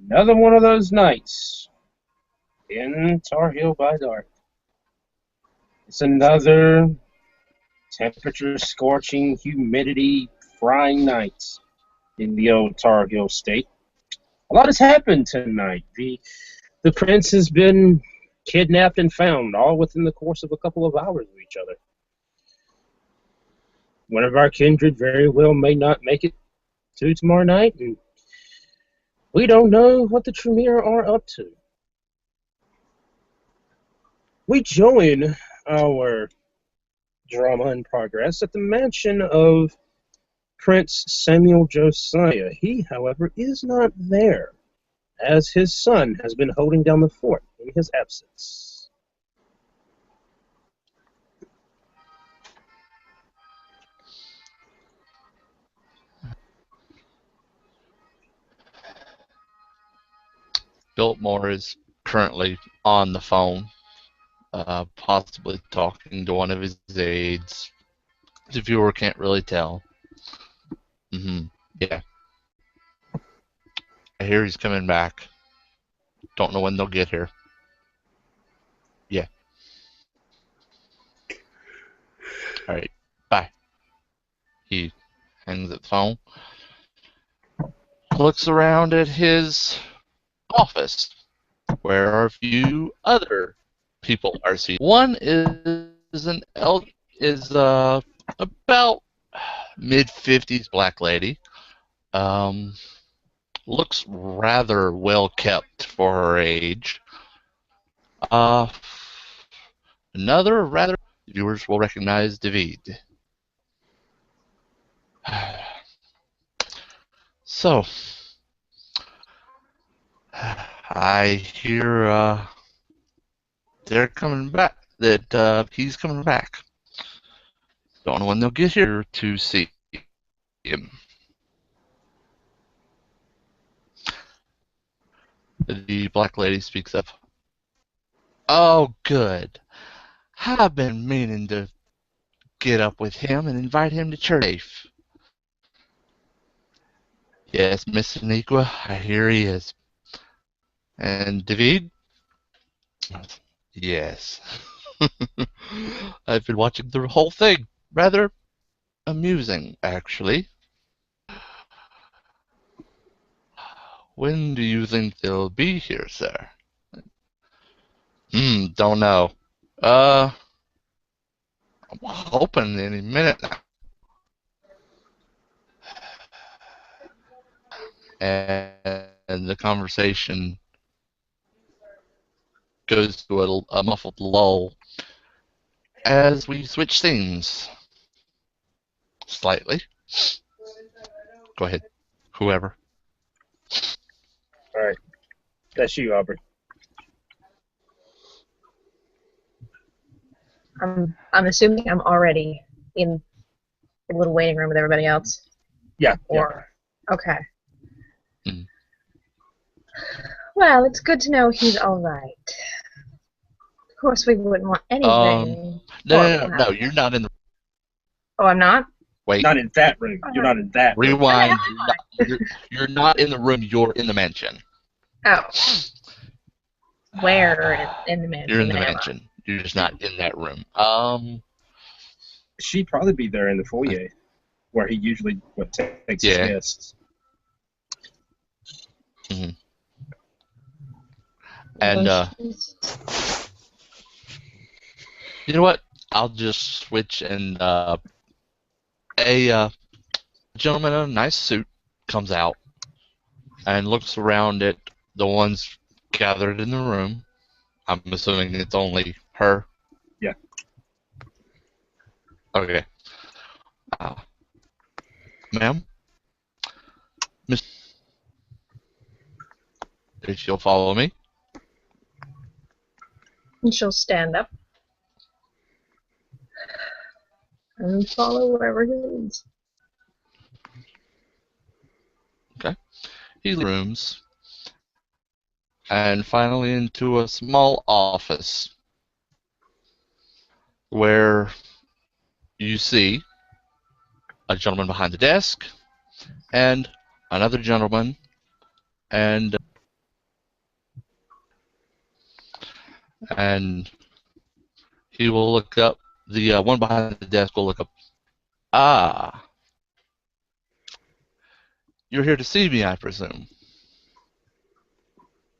Another one of those nights in Tar Heel by dark. It's another temperature scorching, humidity frying night in the old Tar Heel state. A lot has happened tonight. The prince has been kidnapped and found, all within the course of a couple of hours of each other. One of our kindred very well may not make it to tomorrow night, and we don't know what the Tremere are up to. We join our drama in progress at the mansion of Prince Samuel Josiah. He, however, is not there, as his son has been holding down the fort in his absence. Biltmore is currently on the phone, possibly talking to one of his aides. The viewer can't really tell. Yeah. I hear he's coming back. Don't know when they'll get here. Yeah. Alright, bye. He hangs up the phone. Looks around at his office, where a few other people are seated. One is about mid-50s black lady. Looks rather well kept for her age. Another rather viewers will recognize David. So, I hear they're coming back. That he's coming back. Don't know when they'll get here to see him. The black lady speaks up. Oh, good. I've been meaning to get up with him and invite him to church. Yes, Miss Aniqua, I hear he is. And David? Yes. I've been watching the whole thing. Rather amusing, actually. When do you think they'll be here, sir? Don't know. I'm hoping any minute now. And the conversation goes to a muffled lull as we switch scenes slightly. Go ahead, whoever. All right, that's you, Aubrey. I'm assuming I'm already in the little waiting room with everybody else. Yeah. Okay. Well, it's good to know he's all right. Of course, we wouldn't want anything. No, you're not in the. Oh, I'm not? Wait. Not in that room. You're not in that room. Rewind. You're not in the room. You're in the mansion. Oh. Where in the mansion? You're in the mansion. You're just not in that room. She'd probably be there in the foyer, where he usually takes his guests. Mm-hmm. And you know what? I'll just switch, and a gentleman in a nice suit comes out and looks around at the ones gathered in the room. I'm assuming it's only her. Yeah. Okay. Ma'am? Miss... If you'll follow me. And she'll stand up. And follow wherever he leads. Okay. He leaves rooms. And finally into a small office where you see a gentleman behind the desk and another gentleman and And he will look up. The one behind the desk will look up. Ah, you're here to see me, I presume.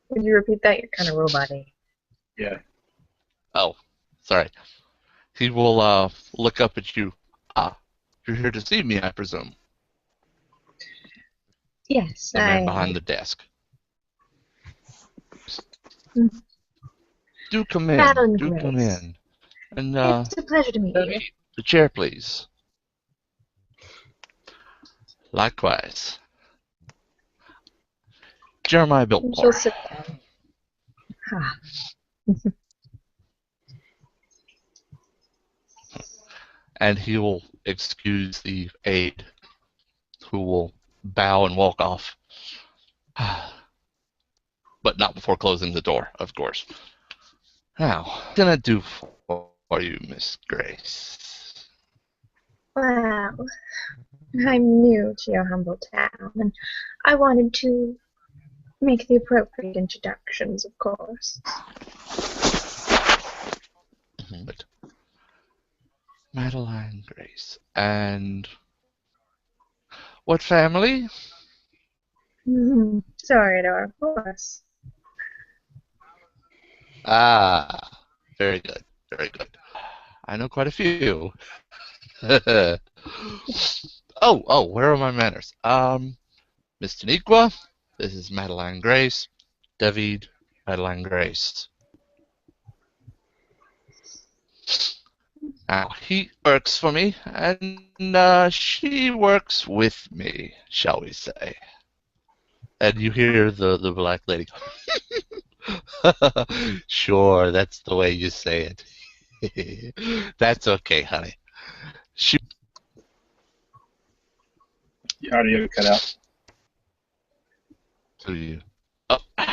Would you repeat that? You're kind of robot-y. Yeah. Oh, sorry. He will look up at you. Ah, you're here to see me, I presume. Yes, The man behind the desk. Do come in. Madeline Do come Grace. in. And It's a pleasure to meet you. the chair, please. Likewise. Jeremiah built And more. she'll sit down. Ah. And he will excuse the aide, who will bow and walk off. But not before closing the door, of course. Now, what can I do for you, Miss Grace? Well, I'm new to your humble town, and I wanted to make the appropriate introductions, of course. But Madeline Grace. And what family? Sorry, of course. Ah, very good. Very good. I know quite a few. Oh, where are my manners? Miss Taniqua, this is Madeline Grace. David, Madeline Grace. Now, he works for me, and she works with me, shall we say. And you hear the black lady. Sure, that's the way you say it. That's okay, honey. She Your audio cut out. to you. Oh, We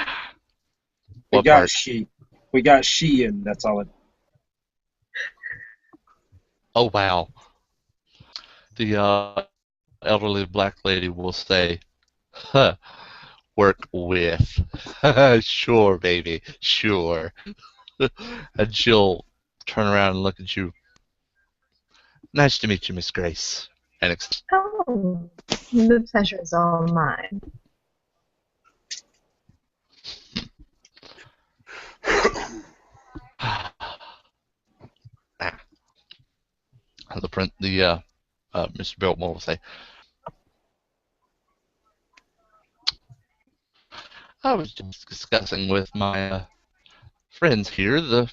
what got part? she. We got she, and that's all it. Oh, wow. The elderly black lady will say, huh, work with. Sure, baby, sure. And she'll turn around and look at you. Nice to meet you, Miss Grace. And Oh, the pleasure is all mine. Mr. Biltmore will say, I was just discussing with my friends here the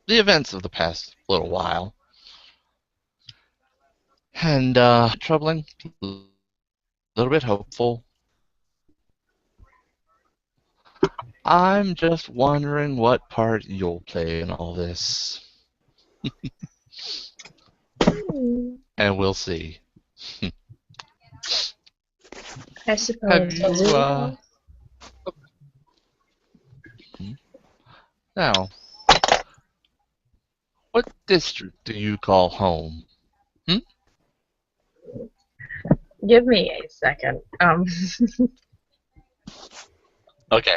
events of the past little while. And troubling, a little bit hopeful. I'm just wondering what part you'll play in all this. And we'll see. I Have suppose you, we will. Now, what district do you call home? Give me a second. Okay,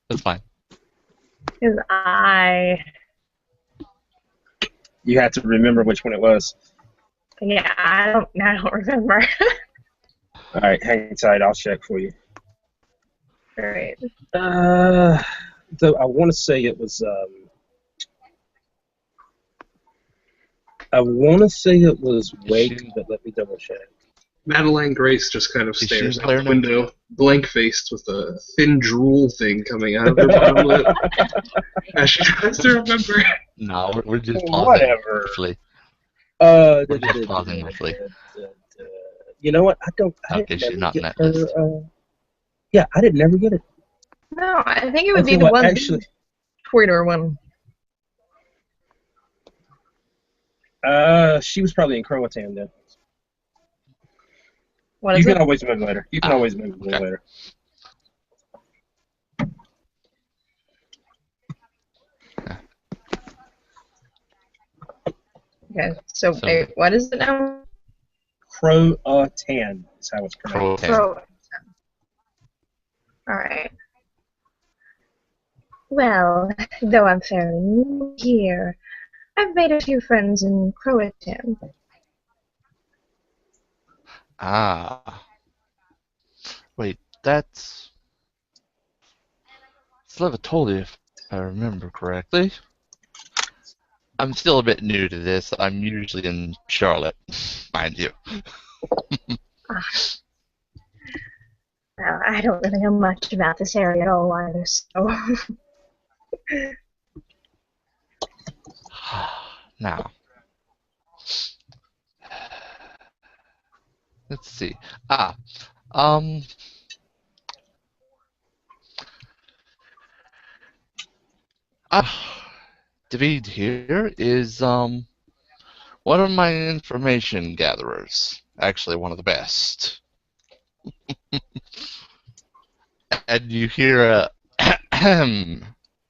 that's fine. Because You had to remember which one it was. I don't remember. All right, hang tight. I'll check for you. Great. So I want to say it was. I want to say it was Wake, but let me double check. Madeline Grace just kind of Is she stares out clear the now? window, blank-faced with a thin drool thing coming out of her bottom lip as she tries to remember. No, we're just pausing Whatever. briefly. We're just pausing briefly. You know what? I Okay, didn't she's never not in get that list. her. Yeah, I didn't never get it. No, I think it would Okay, be the what, one actually, Twitter one. she was probably in Croatan then. What You is can it? always move later. You can always move okay. later. Okay, so wait, what is it now? Croatan is how it's pronounced. Croatan. Alright. Well, though I'm fairly new here, I've made a few friends in Croatown. Ah, wait, that's Slavatoli, if I remember correctly. I'm still a bit new to this. I'm usually in Charlotte, mind you. Ah, well, I don't really know much about this area at all either, so... Now, let's see. Ah, um, David here is one of my information gatherers. Actually, one of the best. And you hear a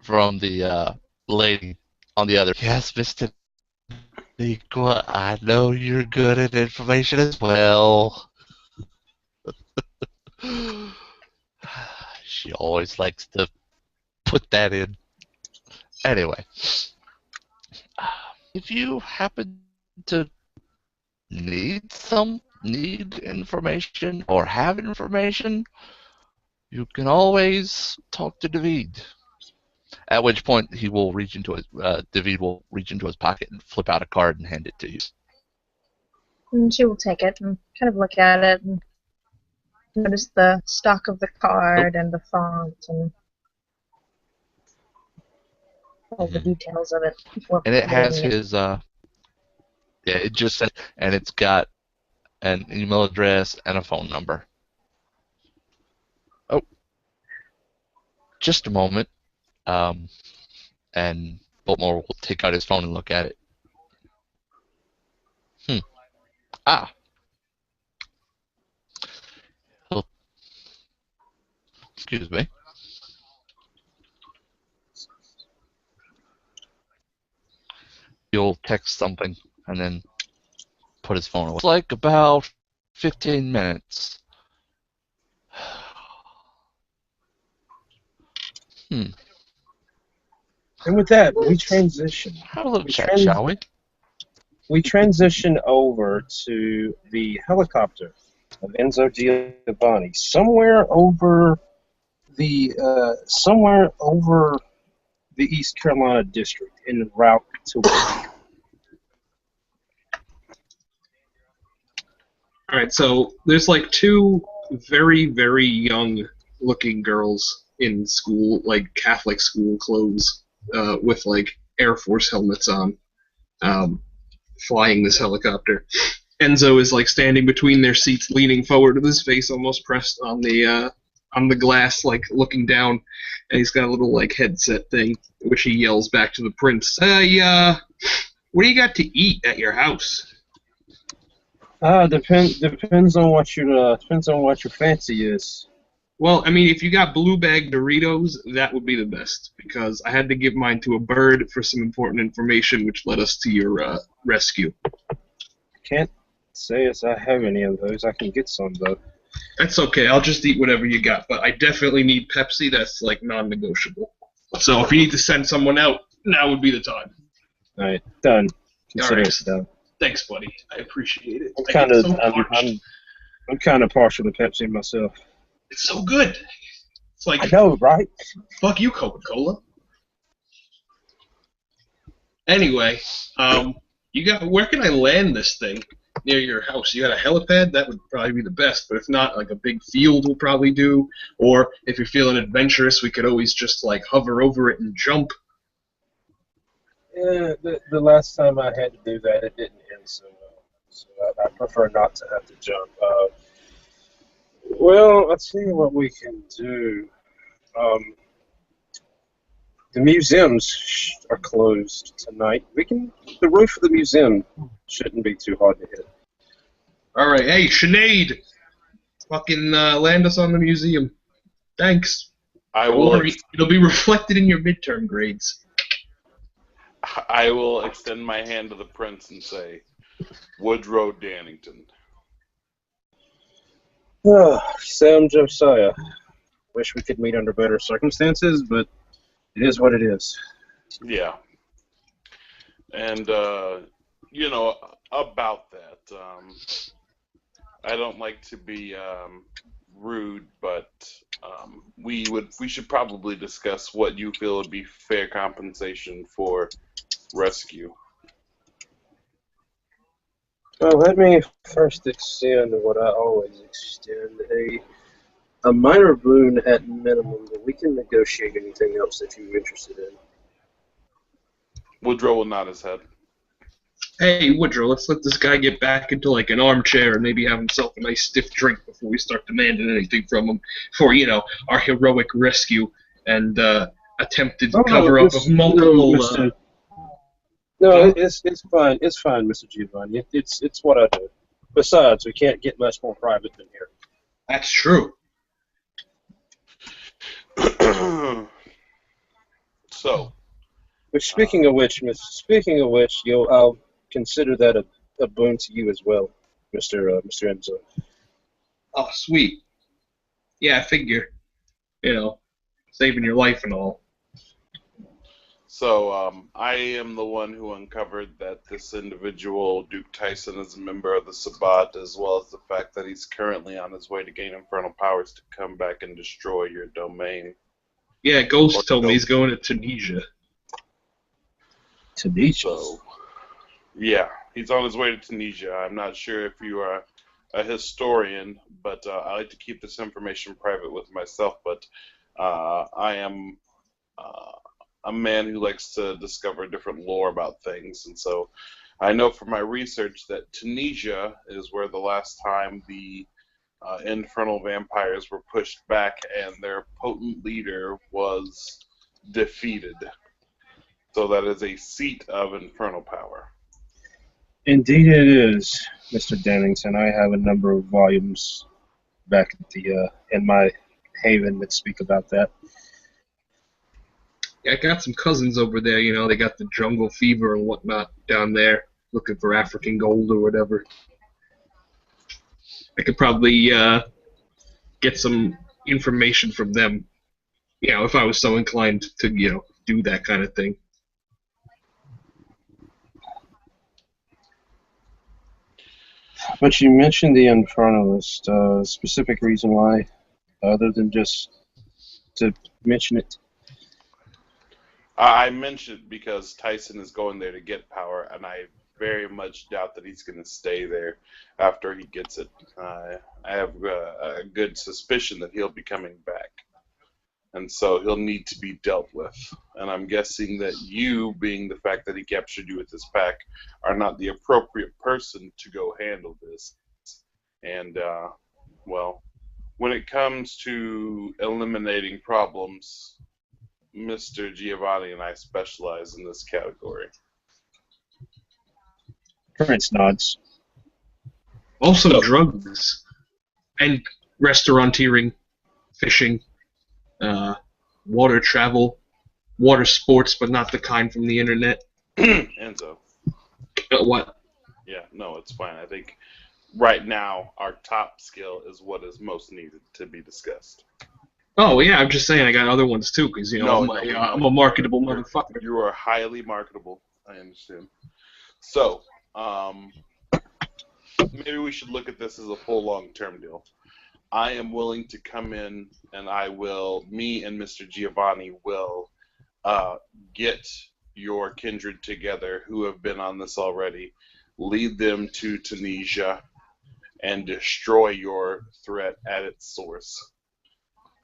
from the lady on the other. Yes, Mr. Nequa, I know you're good at information as well. She always likes to put that in. Anyway, if you happen to need information or have information, you can always talk to David. At which point he will reach into his David will reach into his pocket and flip out a card and hand it to you. And she will take it and kind of look at it and notice the stock of the card and the font and all the details of it before And it has reading it. his it just says, and it's got an email address and a phone number. Oh, just a moment. And Biltmore will take out his phone and look at it. Ah. Oh, excuse me. He'll text something and then put his phone away. It's like about 15 minutes. And with that, we transition. Have a little chat, shall we? We transition over to the helicopter of Enzo Giovanni, somewhere over the East Carolina district en route to work. All right, so there's like two very, very young looking girls in school, like Catholic school clothes, with like Air Force helmets on, flying this helicopter. Enzo is like standing between their seats, leaning forward with his face almost pressed on the glass, like looking down, and he's got a little like headset thing, which he yells back to the prince. What do you got to eat at your house? Depends on what your fancy is. Well, I mean, if you got blue bag Doritos, that would be the best, because I had to give mine to a bird for some important information, which led us to your rescue. Can't say as I have any of those. I can get some though. That's okay. I'll just eat whatever you got, but I definitely need Pepsi. That's like non-negotiable. So if you need to send someone out, now would be the time. All right, done. Consider All right. it done. Thanks, buddy. I appreciate it. I'm kind of partial to Pepsi myself. It's so good. It's like, I know, right? fuck you, Coca-Cola. Anyway, where can I land this thing near your house? You got a helipad? That would probably be the best, but if not, like a big field will probably do. Or if you're feeling adventurous, we could always just like hover over it and jump. Yeah, the last time I had to do that, it didn't end so well. So I prefer not to have to jump. Well, I'll tell you what we can do. The museums are closed tonight. The roof of the museum shouldn't be too hard to hit. All right, hey, Sinead, fucking land us on the museum. Thanks. It'll be reflected in your midterm grades. I will extend my hand to the prince and say, Woodrow Dannington. Sam Josiah. Wish we could meet under better circumstances, but It is what it is. Yeah. And, you know, about that, I don't like to be rude, but we should probably discuss what you feel would be fair compensation for rescue. Well, let me first extend what I always extend, a minor boon at minimum, but we can negotiate anything else that you're interested in. Woodrow will nod his head. Hey, Woodrow, let's let this guy get back into like an armchair and maybe have himself a nice stiff drink before we start demanding anything from him for, our heroic rescue and attempted cover up of multiple. No, Mr. No, it's fine. It's fine, Mr. Giovanni. It's what I do. Besides, we can't get much more private than here. That's true. So, Speaking of which, I'll consider that a boon to you as well, Mr. Enzo. Oh, sweet. Yeah, I figure. Saving your life and all. So, I am the one who uncovered that this individual, Duke Tyson, is a member of the Sabbat, as well as the fact that he's currently on his way to gain infernal powers to come back and destroy your domain. Yeah, Ghost told me he's going to Tunisia. Tunisia? So, yeah, he's on his way to Tunisia. I'm not sure if you are a historian, but I like to keep this information private with myself, but I am a man who likes to discover different lore about things, and so I know from my research that Tunisia is where the last time the infernal vampires were pushed back and their potent leader was defeated. So that is a seat of infernal power. Indeed it is, Mr. Dennington. I have a number of volumes back at in my haven that speak about that. Yeah, I got some cousins over there, they got the jungle fever and whatnot down there, looking for African gold or whatever. I could probably get some information from them, if I was so inclined to, do that kind of thing. But you mentioned the Infernalist. Specific reason why, other than just to mention it? I mentioned because Tyson is going there to get power, and I very much doubt that he's going to stay there after he gets it. I have a good suspicion that he'll be coming back, and so he'll need to be dealt with. And I'm guessing that you, being the fact that he captured you with his pack, are not the appropriate person to go handle this. And, well, when it comes to eliminating problems, Mr. Giovanni and I specialize in this category. Prince nods. Also drugs and restauranteering, fishing, water travel, water sports, but not the kind from the internet. Enzo. What? Yeah, no, it's fine. I think right now our top skill is what is most needed to be discussed. Oh, yeah, I'm just saying I got other ones too, because, I'm a marketable motherfucker. You are highly marketable, I understand. So, maybe we should look at this as a full long-term deal. I am willing to come in, and me and Mr. Giovanni will get your kindred together who have been on this already, lead them to Tunisia, and destroy your threat at its source.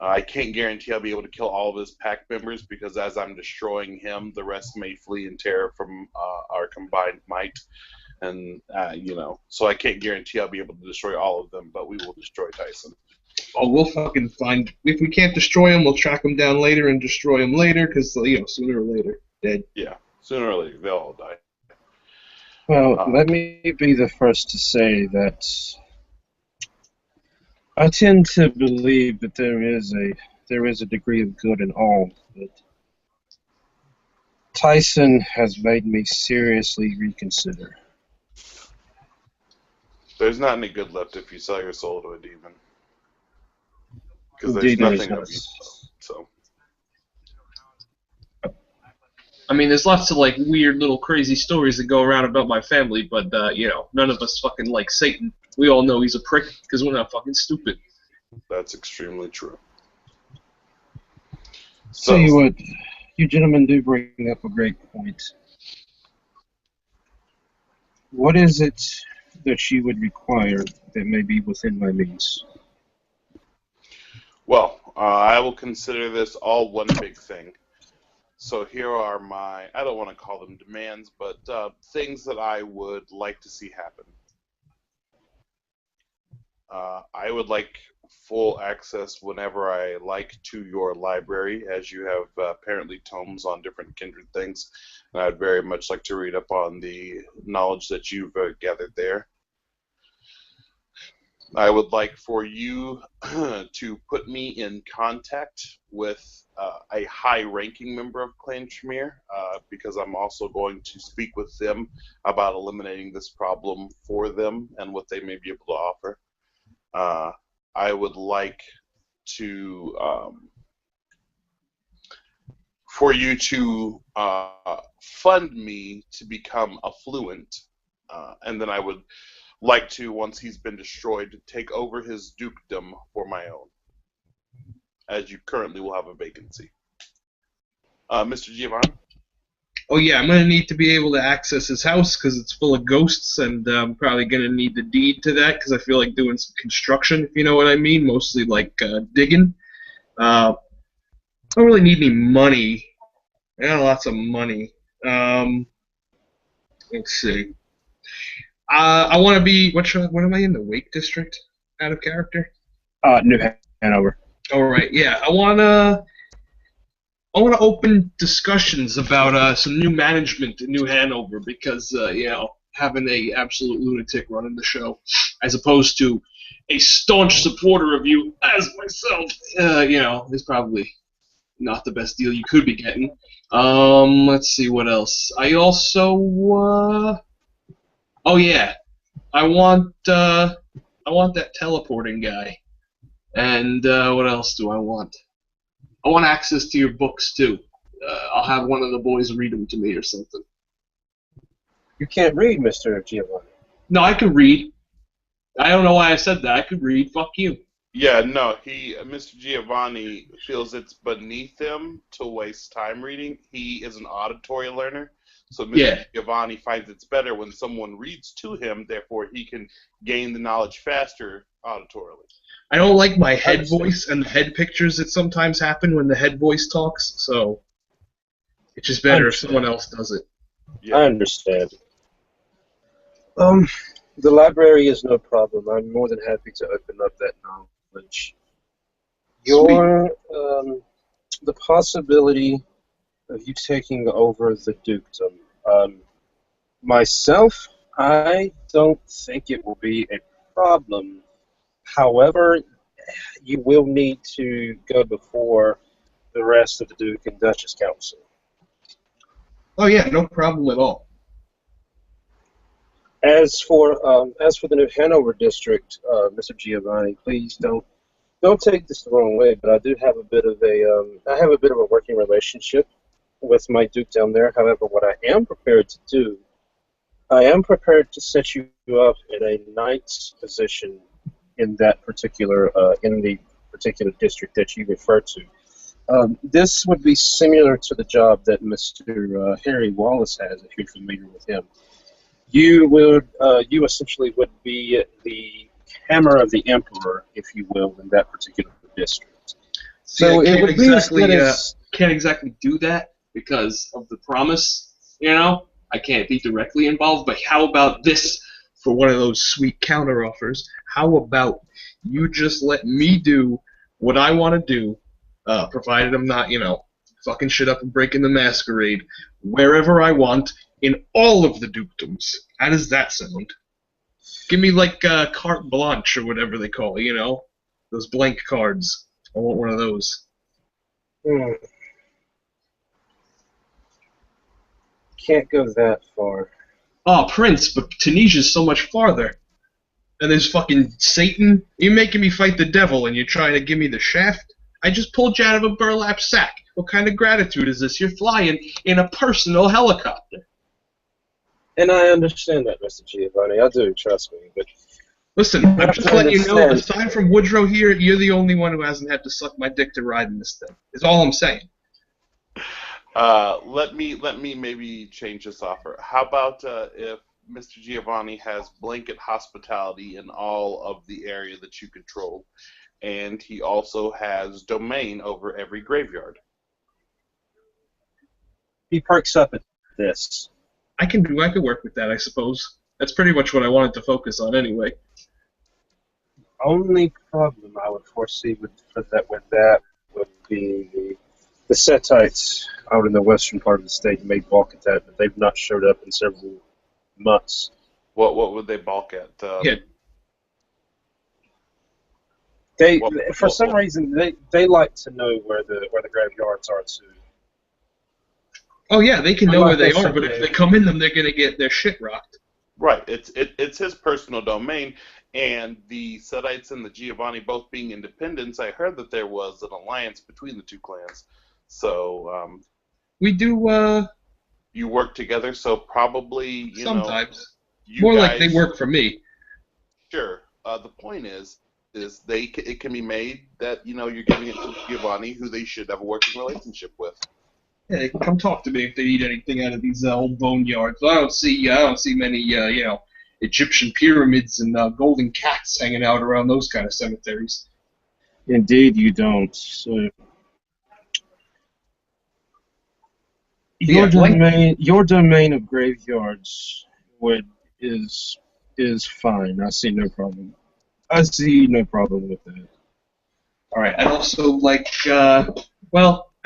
I can't guarantee I'll be able to kill all of his pack members because as I'm destroying him, the rest may flee in terror from our combined might. And, so I can't guarantee I'll be able to destroy all of them, but we will destroy Tyson. Oh, we'll fucking find... If we can't destroy him, we'll track him down later and destroy him later, because, sooner or later, dead. Yeah, sooner or later, they'll all die. Well, let me be the first to say that I tend to believe that there is a degree of good in all, but Tyson has made me seriously reconsider. There's not any good left if you sell your soul to a demon. Because there's Indeed, nothing of you. So. I mean, there's lots of like weird little crazy stories that go around about my family, but none of us fucking like Satan. We all know he's a prick because we're not fucking stupid. That's extremely true. Tell you what, you gentlemen do bring up a great point. What is it that you would require that may be within my means? Well, I will consider this all one big thing. So here are my, I don't want to call them demands, but things that I would like to see happen. I would like full access whenever I like to your library, as you have apparently tomes on different kindred things, and I'd very much like to read up on the knowledge that you've gathered there. I would like for you to put me in contact with a high-ranking member of Clan Tremere, because I'm also going to speak with them about eliminating this problem for them and what they may be able to offer. I would like to for you to fund me to become affluent, and then I would like to, once he's been destroyed, take over his dukedom for my own, as you currently will have a vacancy. Mr. Giovanni? Oh yeah, I'm gonna need to be able to access his house because it's full of ghosts, and I'm probably gonna need the deed to that because I feel like doing some construction, if you know what I mean, mostly like digging. I don't really need any money. I got lots of money. Let's see. I want to be what am I in, the Wake District? Out of character. New Hanover. All right, yeah. I wanna open discussions about some new management in New Hanover because having a absolute lunatic running the show, as opposed to a staunch supporter of you as myself, is probably not the best deal you could be getting. Let's see what else. I also oh yeah. I want that teleporting guy. And what else do I want? I want access to your books too. I'll have one of the boys read them to me or something. You can't read, Mr. Giovanni. No, I can read. I don't know why I said that. I could read. Fuck you. Yeah, no, Mr. Giovanni feels it's beneath him to waste time reading. He is an auditory learner. So Mr. Giovanni finds it's better when someone reads to him, therefore he can gain the knowledge faster auditorily. I don't like my head voice and the head pictures that sometimes happen when the head voice talks, so it's just better if someone else does it. Yeah. I understand. The library is no problem. I'm more than happy to open up that knowledge. The possibility of you taking over the dukedom. Myself, I don't think it will be a problem. However, you will need to go before the rest of the Duke and Duchess Council. Oh yeah, no problem at all. As for the New Hanover district, Mr. Giovanni, please don't take this the wrong way, but I do have a bit of a working relationship with my Duke down there. However, what I am prepared to do, I am prepared to set you up in a knight's position in that particular in the particular district that you refer to. This would be similar to the job that Mr. Harry Wallace has, if you're familiar with him. You essentially would be the hammer of the emperor, if you will, in that particular district. So it would be can't exactly do that because of the promise. I can't be directly involved. But how about this for one of those sweet counter offers? How about you just let me do what I want to do, provided I'm not, fucking shit up and breaking the masquerade, wherever I want, in all of the dukedoms. How does that sound? Give me, carte blanche or whatever they call it, those blank cards. I want one of those. Can't go that far. Oh, Prince, but Tunisia's so much farther. And there's fucking Satan. You're making me fight the devil and you're trying to give me the shaft? I just pulled you out of a burlap sack. What kind of gratitude is this? You're flying in a personal helicopter. And I understand that, Mr. Giovanni. I do, trust me. But Listen, I'm just I letting you know, understand. aside from Woodrow here, you're the only one who hasn't had to suck my dick to ride in this thing. Is all I'm saying. Let me maybe change this offer. How about if Mr. Giovanni has blanket hospitality in all of the area that you control, and he also has domain over every graveyard? He perks up at this. I could work with that, I suppose. That's pretty much what I wanted to focus on anyway. Only problem I would foresee with that would be the Setites out in the western part of the state may balk at that, but they've not showed up in several months. What would they balk at? Yeah. For some reason they like to know where the graveyards are too. Oh yeah, they can know where they are, but something. if they come in them, they're gonna get their shit rocked. Right. It's his personal domain, and the Setites and the Giovanni both being independents. I heard that there was an alliance between the two clans. So We do you work together. So probably you sometimes. know you More guys, like they work for me. Sure. The point is it can be made that you're giving it to Giovanni, who they should have a working relationship with. Yeah, they can come talk to me if they need anything out of these old boneyards. I don't see many Egyptian pyramids and golden cats hanging out around those kind of cemeteries. Indeed, you don't. So your domain of graveyards is fine. I see no problem. I see no problem with that. All right. I'd also like, I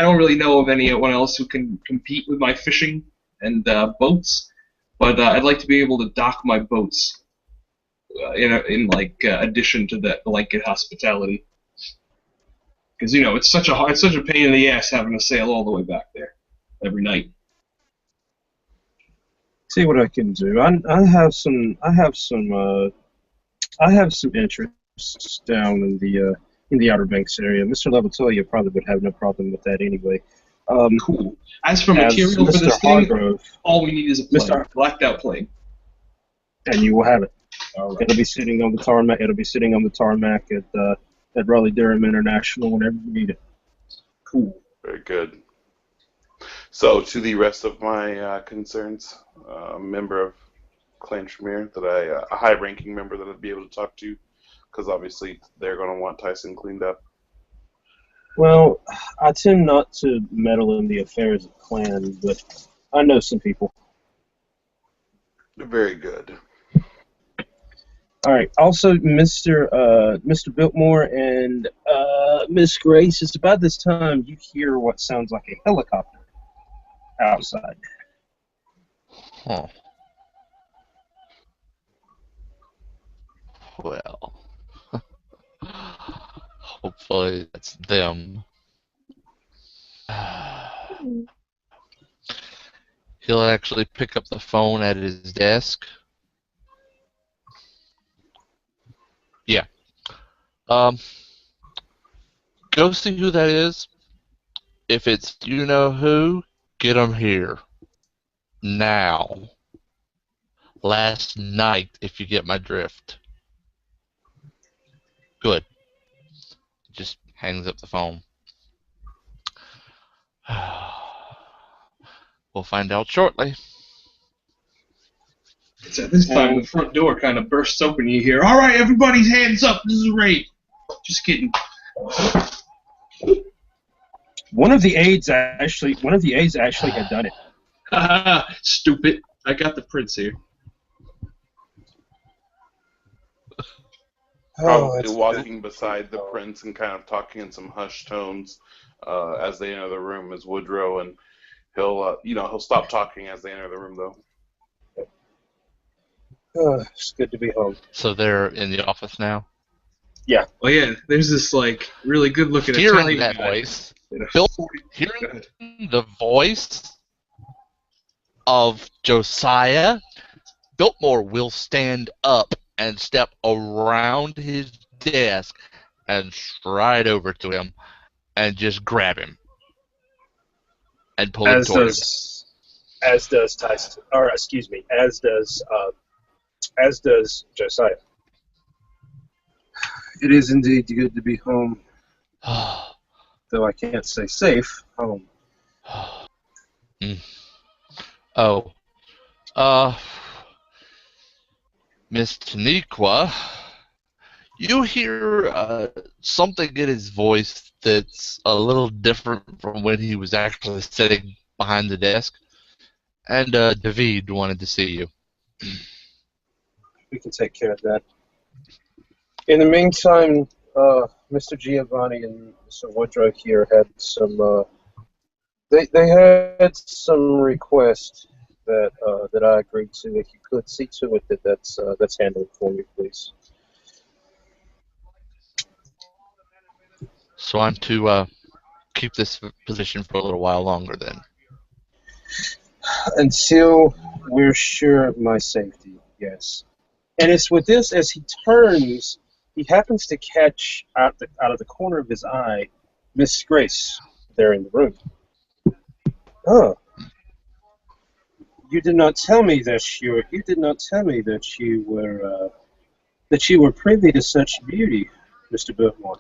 don't really know of anyone else who can compete with my fishing and boats, but I'd like to be able to dock my boats in addition to that blanket hospitality. Because it's such a pain in the ass having to sail all the way back there every night. See what I can do. I have some interests down in the Outer Banks area. Mr. Levitoya probably would have no problem with that anyway. Cool. As for material for this thing, all we need is a plane, blacked out plane. And you will have it. Right. It'll be sitting on the tarmac. It'll be sitting on the tarmac at Raleigh-Durham International whenever you need it. Cool. Very good. So, to the rest of my concerns, a member of Clan Tremere, a high-ranking member that I'd be able to talk to, because obviously they're going to want Tyson cleaned up. Well, I tend not to meddle in the affairs of Clan, but I know some people. Very good. All right. Also, Mr. Biltmore and Miss Grace, it's about this time you hear what sounds like a helicopter outside. Huh. Well, hopefully that's them. He'll actually pick up the phone at his desk. Yeah. Go see who that is. If it's you know who, get him here. Now. Last night, if you get my drift. Good. Just hangs up the phone. We'll find out shortly. It's at this time the front door kind of bursts open. You hear, "All right, everybody's hands up. This is a raid." Just kidding. One of the aides actually had done it. Haha, stupid. I got the prince here. Probably walking beside the prince and kind of talking in some hushed tones as they enter the room is Woodrow, and he'll stop talking as they enter the room though. It's good to be home. So they're in the office now? Yeah. Oh yeah, there's this really good looking Hearing Italian that guy. voice, hearing the voice of Josiah, Biltmore will stand up and step around his desk and stride over to him. and just grab him and pull him As toward him. does Tyson, or excuse me, as does Josiah. It is indeed good to be home, though I can't say safe home. Oh, Miss Taniqua, you hear something in his voice that's a little different from when he was actually sitting behind the desk. And David wanted to see you. We can take care of that. In the meantime, Mr. Giovanni and Mr. Woodrow here had some. They had some requests that I agreed to. If you could see to it that's handled for me, please. So I'm to keep this position for a little while longer then. Until we're sure of my safety, yes. And it's with this, as he turns, he happens to catch out of the corner of his eye Miss Grace there in the room. Oh, you did not tell me that you were privy to such beauty, Mr. Biltmore.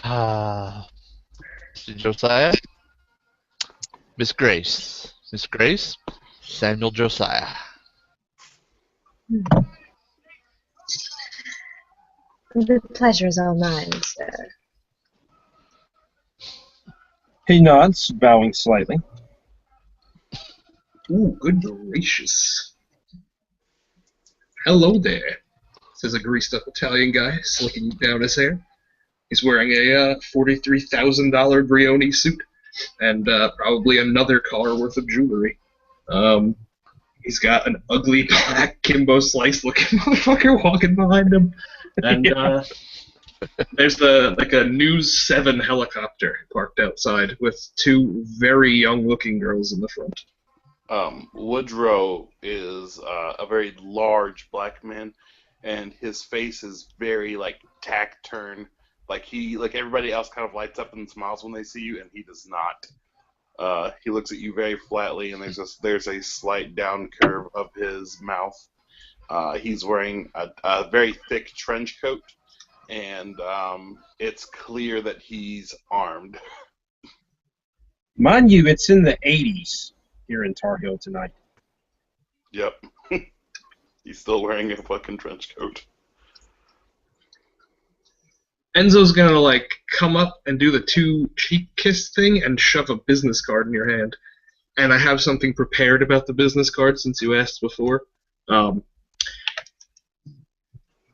Mr. Josiah, Miss Grace, Samuel Josiah. The pleasure is all mine, sir. He nods, bowing slightly. Ooh, good gracious. Hello there, says a greased-up Italian guy, slicking down his hair. He's wearing a $43,000 Brioni suit and probably another car worth of jewelry. He's got an ugly black Kimbo Slice-looking motherfucker walking behind him, and there's a News 7 helicopter parked outside with two very young-looking girls in the front. Woodrow is a very large black man, and his face is very taciturn. Like everybody else kind of lights up and smiles when they see you, and he does not. He looks at you very flatly, and there's a slight down curve of his mouth. He's wearing a very thick trench coat, and it's clear that he's armed. Mind you, it's in the 80s here in Tar Heel tonight. Yep. He's still wearing a fucking trench coat. Enzo's gonna come up and do the two cheek kiss thing and shove a business card in your hand. And I have something prepared about the business card since you asked before.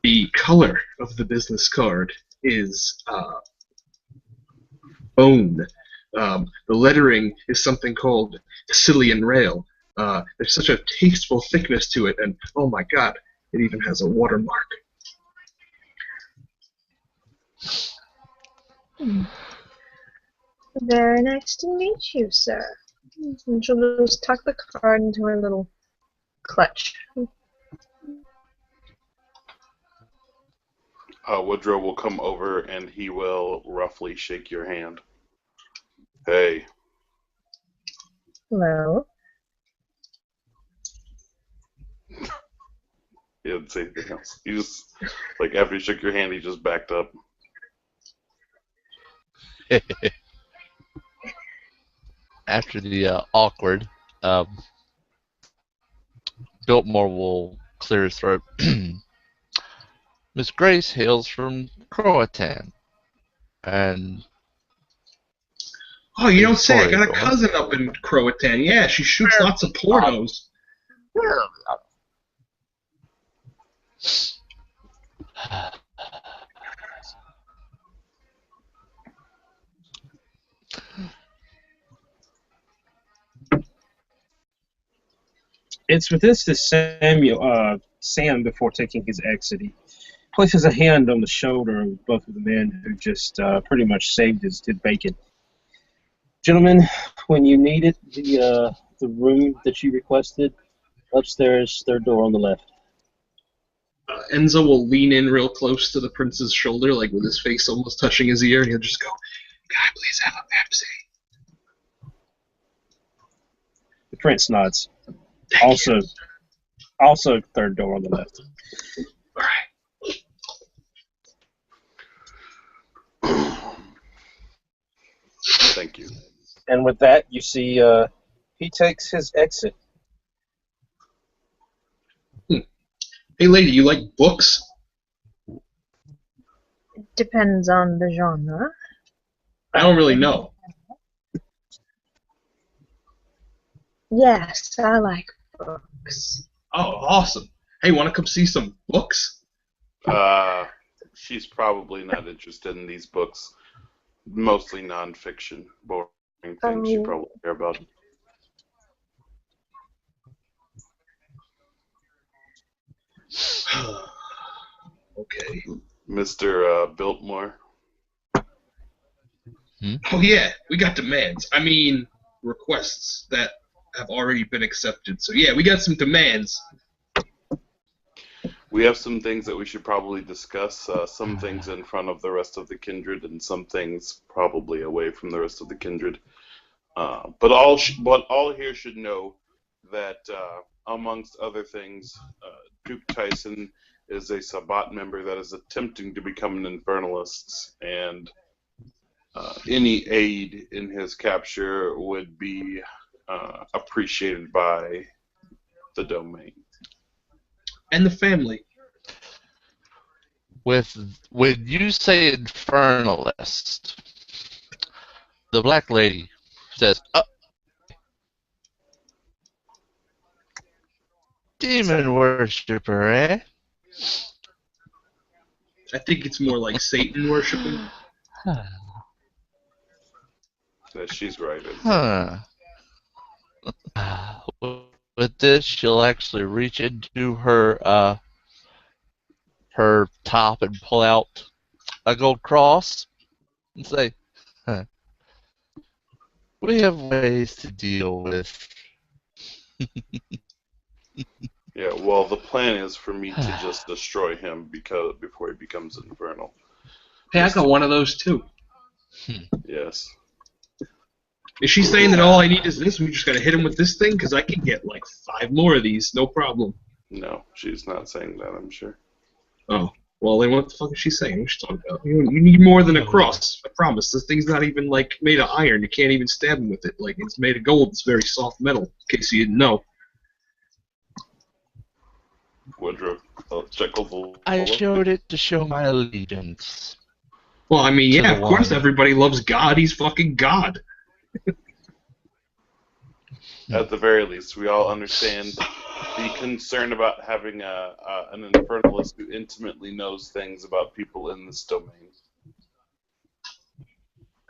The color of the business card is bone. The lettering is something called Sicilian rail. There's such a tasteful thickness to it, and oh my god, it even has a watermark. Very nice to meet you, sir. And she'll just tuck the card into her little clutch. Woodrow will come over and he will roughly shake your hand. Hey. Hello. He didn't say anything else. He just, after he shook your hand, he just backed up. After the awkward, Biltmore will clear his throat. Miss Grace hails from Croatan, and oh, you don't say. I got a cousin up in Croatan. Yeah, she shoots lots of pornos. It's with this that Sam, before taking his exit, he places a hand on the shoulder of both of the men who just pretty much saved his bacon. Gentlemen, when you need it, the room that you requested, upstairs, third door on the left. Enzo will lean in real close to the prince's shoulder, like with his face almost touching his ear, and he'll just go, "Can I please have a Pepsi?" The prince nods. Thank you. Also, third door on the left. All right. Thank you. And with that, you see he takes his exit. Hey, lady, you like books? Depends on the genre. I don't really know. Yes, I like books. Oh, awesome. Hey, want to come see some books? She's probably not interested in these books. Mostly non-fiction, boring things you probably care about. Okay. Mr. Biltmore. Oh, yeah, we got demands. I mean, requests that have already been accepted. So, yeah, we got some demands. We have some things that we should probably discuss. Some things in front of the rest of the kindred, and some things probably away from the rest of the kindred. But all here should know that, amongst other things, Duke Tyson is a Sabbat member that is attempting to become an Infernalist, and any aid in his capture would be appreciated by the domain. And the family. When you say infernalist, the black lady says, "Oh, demon worshipper, eh?" I think it's more like Satan worshiping. She's right. Huh. With this, she'll actually reach into her her top and pull out a gold cross and say, huh, "We have ways to deal with." Yeah, well, the plan is for me to just destroy him before he becomes infernal. Hey, I got one of those too. Yes. Is she saying that all I need is this? We just gotta hit him with this thing? Because I can get like 5 more of these, no problem. No, she's not saying that, I'm sure. Oh. Well, then what the fuck is she saying? What's she talking about? You need more than a cross. I promise. This thing's not even, like, made of iron. You can't even stab him with it. Like, it's made of gold. It's very soft metal, in case you didn't know. Woodrow, check over. I showed it to show my allegiance. Well, I mean, yeah, To of the course one. everybody loves God. He's fucking God. At the very least, we all understand the concern about having an infernalist who intimately knows things about people in this domain.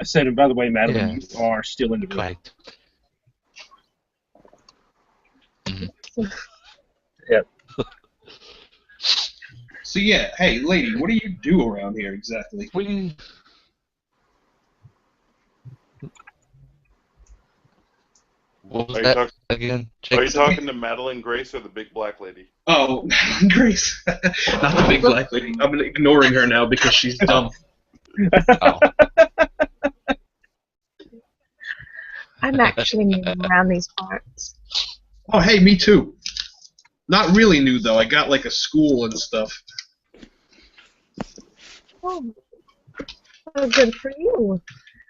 I said, and by the way, Madeline, Yes. you are still in the room. Quite. Yep. So, yeah, hey, lady, what do you do around here exactly? We. What was Are you that talk- again? Are you talking to Madeline Grace or the big black lady? Oh, Grace. Not the big black lady. I'm ignoring her now because she's dumb. Oh. I'm actually new around these parts. Oh, hey, me too. Not really new, though. I got, like, a school and stuff. Oh, good for you.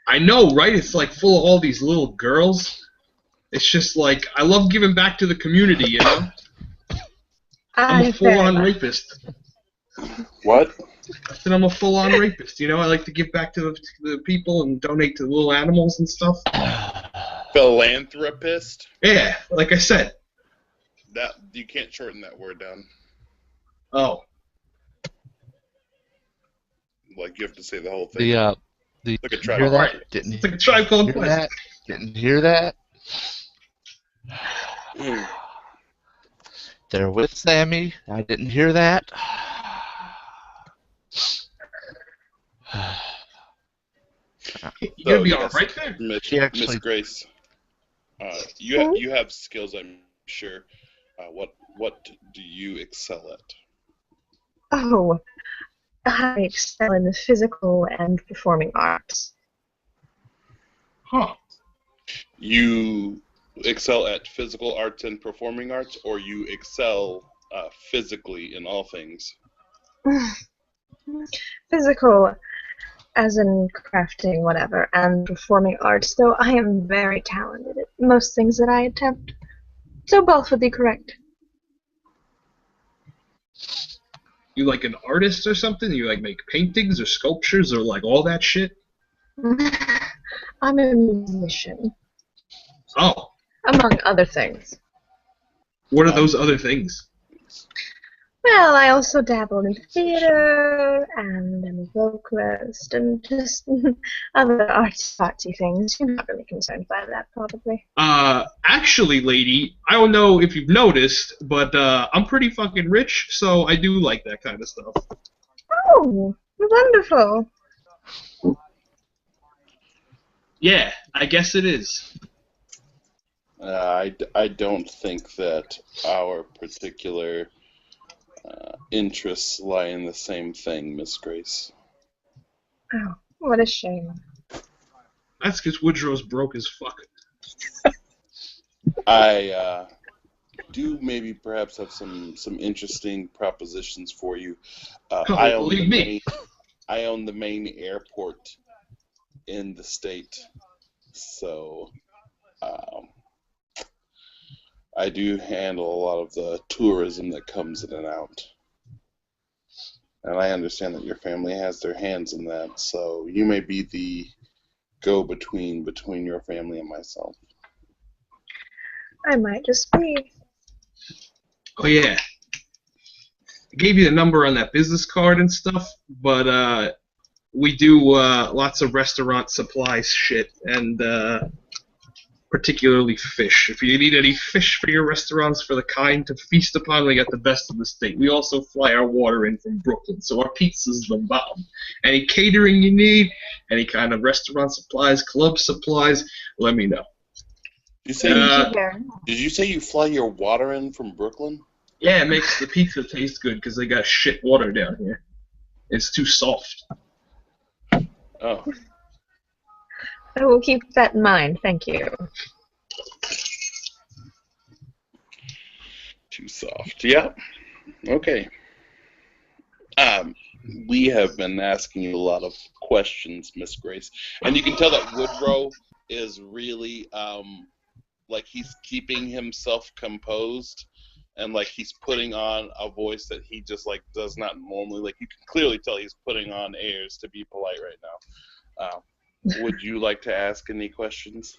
I know, right? It's, like, full of all these little girls. It's just, like, I love giving back to the community, you know? I'm a full-on rapist. What? I said I'm a full-on rapist, you know? I like to give back to the people and donate to the little animals and stuff. Philanthropist? Yeah, like I said. That you can't shorten that word down. Oh. Like you have to say the whole thing. The Like a hear tribe. that? Didn't It's like a Tribe Called hear Quest. that? Didn't hear that? They're with Sammy. I didn't hear that. You're gonna be alright there? Miss Grace. You have skills, I'm sure. What do you excel at? Oh, I excel in the physical and performing arts. Huh. You excel at physical arts and performing arts, or you excel physically in all things? Physical, as in crafting, whatever, and performing arts, though I am very talented at most things that I attempt. So both would be correct. You like an artist or something? You like make paintings or sculptures or like all that shit? I'm a musician, Oh, among other things. what are Um, those other things? Well, I also dabbled in theater, and I'm a vocalist, and just other artsy things. You're not really concerned by that, probably. Actually, lady, I don't know if you've noticed, but I'm pretty fucking rich, so I do like that kind of stuff. Oh, wonderful. Yeah, I guess it is. I don't think that our particular interests lie in the same thing, Miss Grace. Oh, what a shame. That's because Woodrow's broke as fuck. I do maybe perhaps have some interesting propositions for you. I own believe me. I own the main airport in the state, so I do handle a lot of the tourism that comes in and out. And I understand that your family has their hands in that, so you may be the go-between between your family and myself. I might just be. Oh yeah, I gave you the number on that business card and stuff, but we do lots of restaurant supplies shit, and particularly fish. If you need any fish for your restaurants for the kind to feast upon, we got the best of the state. We also fly our water in from Brooklyn, so our pizza's the bomb. Any catering you need, any kind of restaurant supplies, club supplies, let me know. Thank you very much. Did you say you fly your water in from Brooklyn? Yeah, it makes the pizza taste good because they got shit water down here. It's too soft. Oh, I will keep that in mind, thank you. too soft. Yeah. Okay. We have been asking you a lot of questions, Miss Grace, and you can tell that Woodrow is really like he's keeping himself composed, and like he's putting on a voice that he just like does not normally. Like you can clearly tell he's putting on airs to be polite right now. Would you like to ask any questions?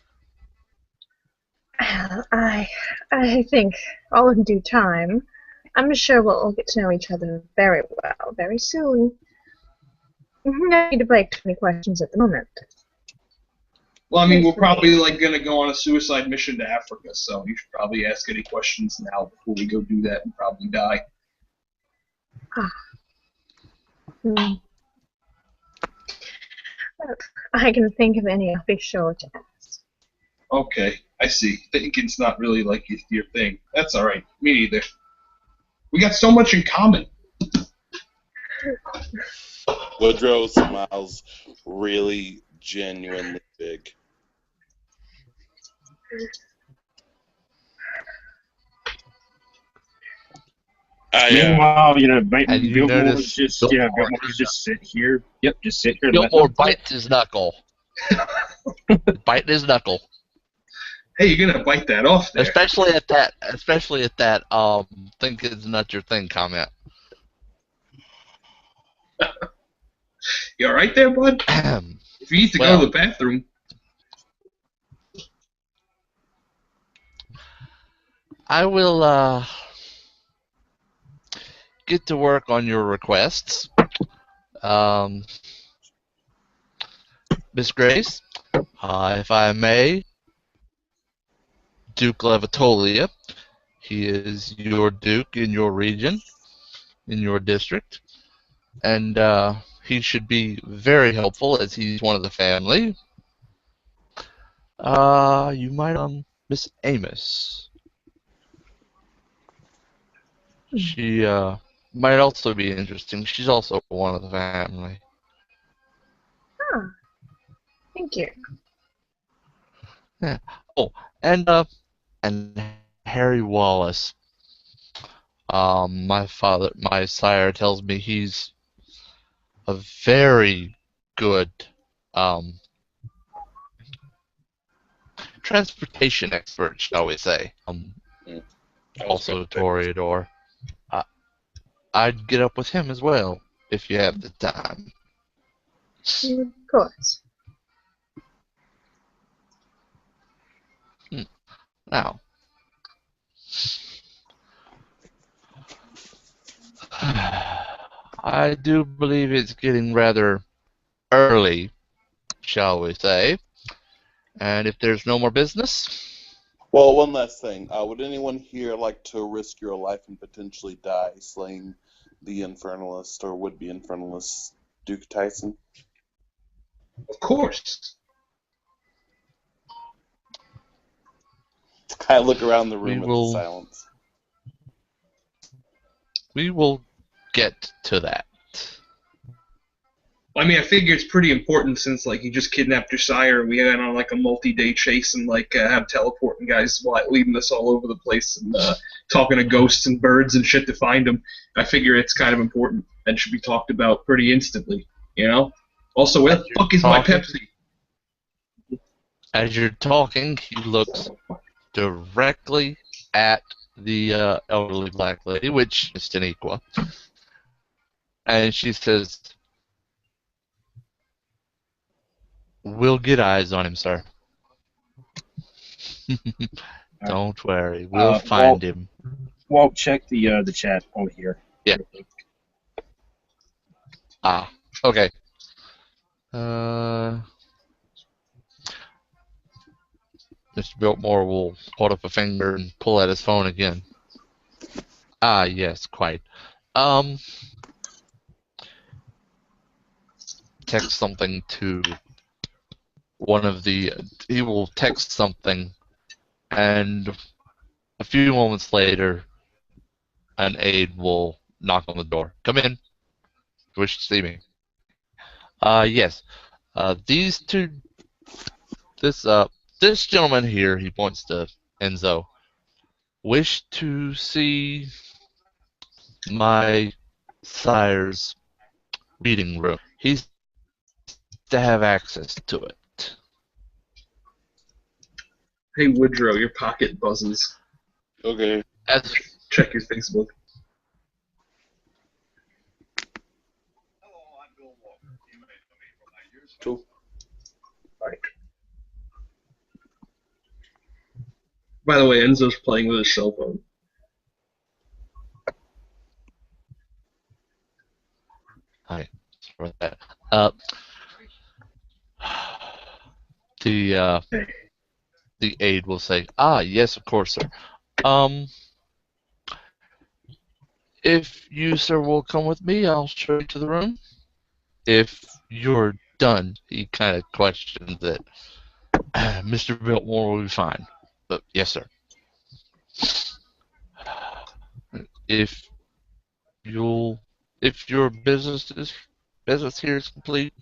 I think all in due time. I'm sure we'll all get to know each other very well very soon. No need to break too many questions at the moment. Well, I mean, we're probably like gonna go on a suicide mission to Africa, so you should probably ask any questions now before we go do that and probably die. Hmm. I can think of any. I'll be sure to ask. Okay, I see. Thinking's not really like your thing. That's all right. Me neither. We got so much in common. Woodrow smiles really genuinely big. Meanwhile, Have you Biltmore was noticed just, Biltmore Biltmore was just sit here. Yep, just sit here. Biltmore bites his knuckle. Biting his knuckle. Hey, you're gonna bite that off there. Especially at that think it's not your thing comment. You all right there, bud? If you need to go to the bathroom. I will get to work on your requests. Miss Grace, if I may, Duke Levitolia, he is your Duke in your region, in your district, and he should be very helpful as he's one of the family. You might Miss Amos. She might also be interesting. She's also one of the family. Ah, thank you. Yeah. Oh, and Harry Wallace. My sire tells me he's a very good um, transportation expert, shall we say. Also a Toreador. I'd get up with him as well, if you have the time. Of course. Now, I do believe it's getting rather early, shall we say. And if there's no more business, Well, one last thing. Would anyone here like to risk your life and potentially die slaying the Infernalist or would-be Infernalist Duke Tyson? Of course. I look around the we room at the will silence. get to that. I mean, I figure it's pretty important since, like, you just kidnapped your sire and we went on, like, a multi-day chase and, like, have teleporting guys leading us all over the place and talking to ghosts and birds and shit to find them. I figure it's kind of important and should be talked about pretty instantly, you know? Also, where the fuck is my Pepsi? As you're talking, he looks directly at the elderly black lady, which is Taniqua, and she says, "We'll get eyes on him, sir. Don't worry, we'll find him." Walt, check the chat over here. Yeah. Okay. Mr. Biltmore will hold up a finger and pull at his phone again. Yes, quite. Text something to one of the. He will text something, and a few moments later, an aide will knock on the door. "Come in. Wish to see me." Yes. These two. This gentleman here, he points to Enzo, wish to see my sire's reading room. He's to have access to it. Hey, Woodrow, your pocket buzzes. Okay. Check your Facebook. Cool. Right. By the way, Enzo's playing with his cell phone. Hi. Sorry about that. The aide will say, yes, of course, sir. If you, sir, will come with me, I'll show you to the room. If you're done, he kind of questions it. Mr. Biltmore will be fine. But yes, sir. If your business here is complete,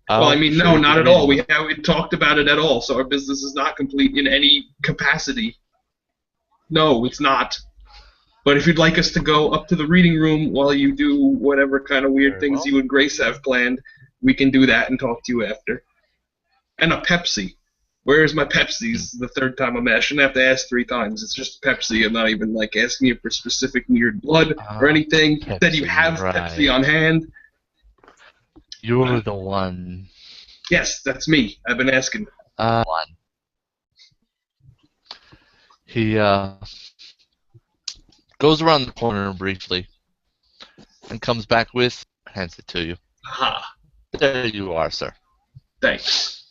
Well, I mean, no, not at all. We room. haven't talked about it at all, so our business is not complete in any capacity. No, it's not. But if you'd like us to go up to the reading room while you do whatever kind of weird Very things well. you and Grace have planned, we can do that and talk to you after. And a Pepsi. Where's my Pepsi? This is the third time I shouldn't have to ask 3 times. It's just Pepsi. I'm not even like asking you for specific weird blood or anything. That you Pepsi, have right. Pepsi on hand. You're the one. Yes, that's me. I've been asking. He goes around the corner briefly and comes back with, hands it to you. Aha. There you are, sir. Thanks.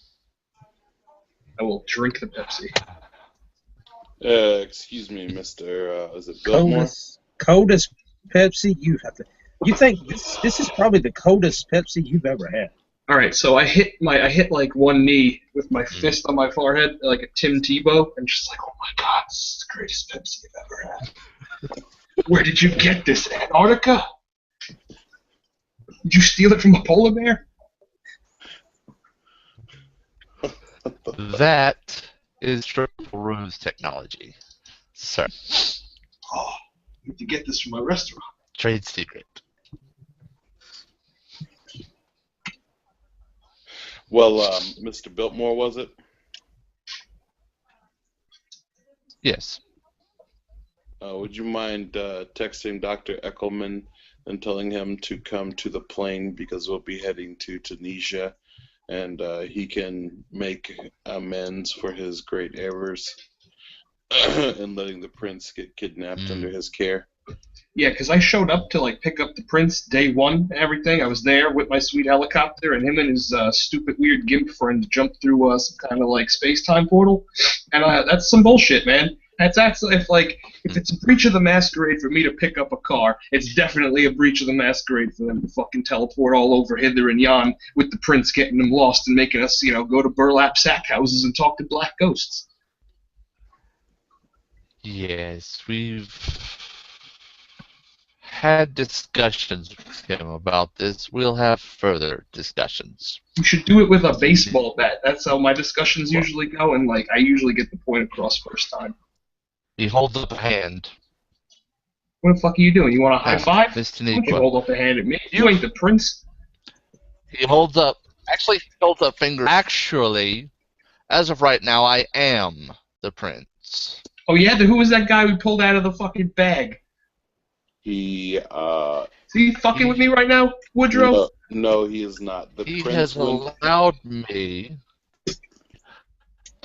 I will drink the Pepsi. Excuse me, Mr. Is it Biltmore? Coldest Pepsi you have to. You think this is probably the coldest Pepsi you've ever had? All right, so I hit like one knee with my fist on my forehead, like a Tim Tebow, and just like, oh my God, this is the greatest Pepsi I've ever had. Where did you get this, Antarctica? Did you steal it from a polar bear? That is triple ruse technology, sir. Oh, I need to get this from my restaurant. Trade secret. Well, Mr. Biltmore, was it? Yes. Would you mind texting Dr. Eckelman and telling him to come to the plane because we'll be heading to Tunisia, and he can make amends for his great errors in letting the prince get kidnapped under his care. Yeah, because I showed up to like pick up the prince day one and everything. I was there with my sweet helicopter, and him and his stupid weird gimp friend jumped through some kind of like space-time portal, and that's some bullshit, man. That's actually if it's a breach of the masquerade for me to pick up a car, it's definitely a breach of the masquerade for them to fucking teleport all over hither and yon with the prince getting them lost and making us, go to burlap sack houses and talk to black ghosts. Yes, we've had discussions with him about this. We'll have further discussions. You should do it with a baseball bat. That's how my discussions usually go, and I usually get the point across first time. He holds up a hand. What the fuck are you doing? You want a high five? Mr. Why don't you Nequa. hold up a hand at me? You ain't the prince. He holds up fingers. Actually, as of right now, I am the prince. Oh yeah, who was that guy we pulled out of the fucking bag? He, Is he fucking with me right now, Woodrow? No, he is not. He has allowed me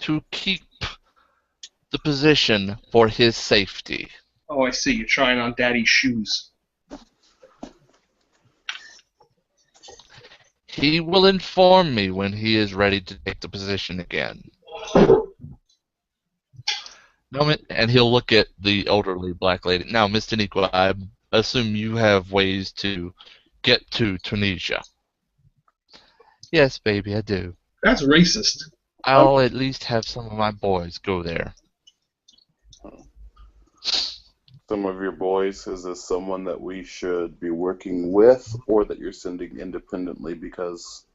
to keep the position for his safety. Oh, I see. You're trying on Daddy's shoes. He will inform me when he is ready to take the position again. And he'll look at the elderly black lady. Now, Mr. Nequa, I assume you have ways to get to Tunisia. Yes, baby, I do. That's racist. I'll at least have some of my boys go there. Some of your boys, is this someone that we should be working with or that you're sending independently? Because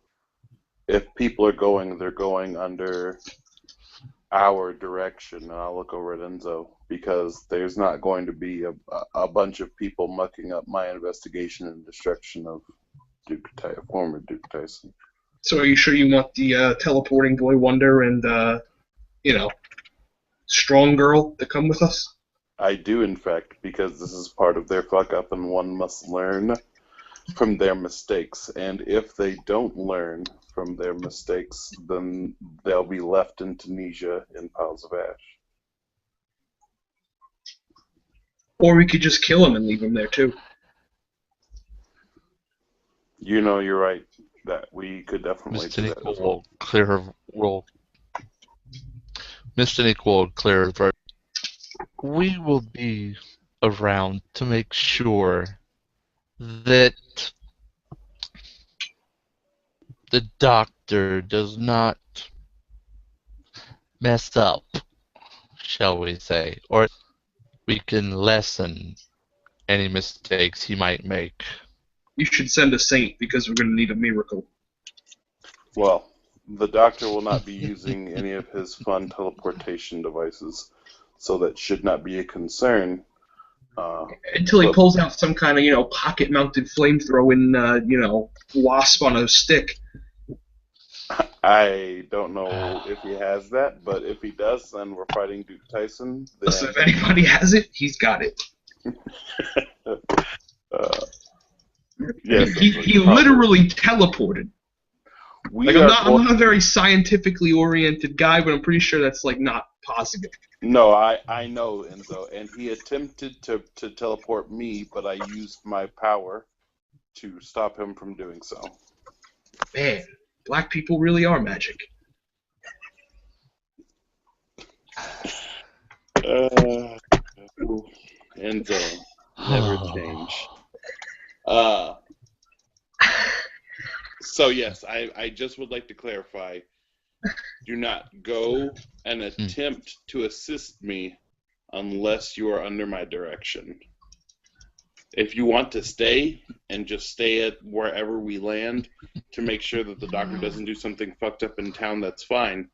if people are going, they're going under our direction. And I'll look over at Enzo, because there's not going to be a bunch of people mucking up my investigation and destruction of former Duke Tyson. So are you sure you want the teleporting boy wonder and, strong girl to come with us? I do, in fact, because this is part of their fuck up, and one must learn from their mistakes. And if they don't learn from their mistakes, then they'll be left in Tunisia in piles of ash. Or we could just kill him and leave him there too. You're right. That we could definitely do that as well. Mr. Nick will clear her throat. We will be around to make sure that the doctor does not mess up, shall we say, or we can lessen any mistakes he might make. You should send a saint, because we're going to need a miracle. Well, the doctor will not be using any of his fun teleportation devices, so that should not be a concern. Until he pulls out some kind of, pocket-mounted flamethrowing, wasp on a stick. I don't know if he has that, but if he does, then we're fighting Duke Tyson. Then... Listen, if anybody has it, he's got it. Yes, he literally teleported. I'm not a very scientifically oriented guy, but I'm pretty sure that's not possible. No, I know, Enzo, and he attempted to teleport me, but I used my power to stop him from doing so. Man, black people really are magic. Enzo, never change. So yes, I just would like to clarify. Do not go and attempt to assist me unless you are under my direction. If you want to stay and just stay at wherever we land to make sure that the doctor doesn't do something fucked up in town, that's fine.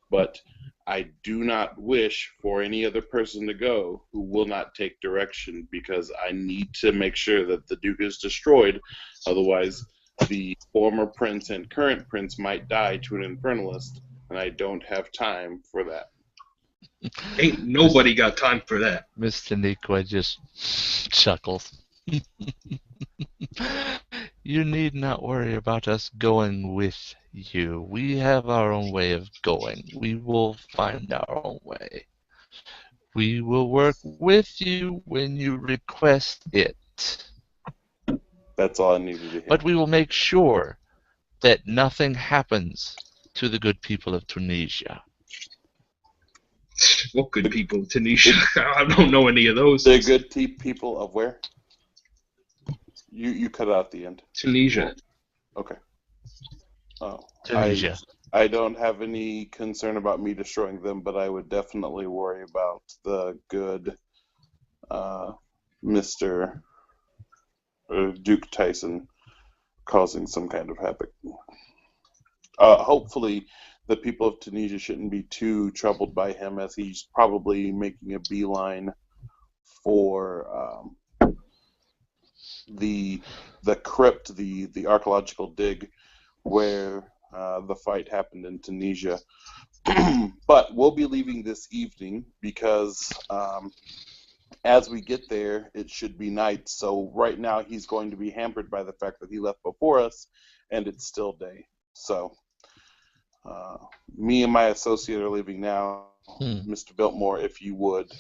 But I do not wish for any other person to go who will not take direction, because I need to make sure that the Duke is destroyed. Otherwise, the former prince and current prince might die to an infernalist, and I don't have time for that. Ain't nobody got time for that. Mr. Nikwa just chuckles. You need not worry about us going with you. We have our own way of going. We will find our own way. We will work with you when you request it. That's all I needed to hear. But we will make sure that nothing happens to the good people of Tunisia. What good people? Tunisia. I don't know any of those. The good people of where? You cut out the end. Tunisia. Okay. Oh, Tunisia. I don't have any concern about me destroying them, but I would definitely worry about the good Mr. Duke Tyson causing some kind of havoc. Hopefully, the people of Tunisia shouldn't be too troubled by him, as he's probably making a beeline for the crypt, the archaeological dig where the fight happened in Tunisia. But we'll be leaving this evening because as we get there, it should be night. So right now he's going to be hampered by the fact that he left before us and it's still day. So me and my associate are leaving now. Mr. Biltmore, if you would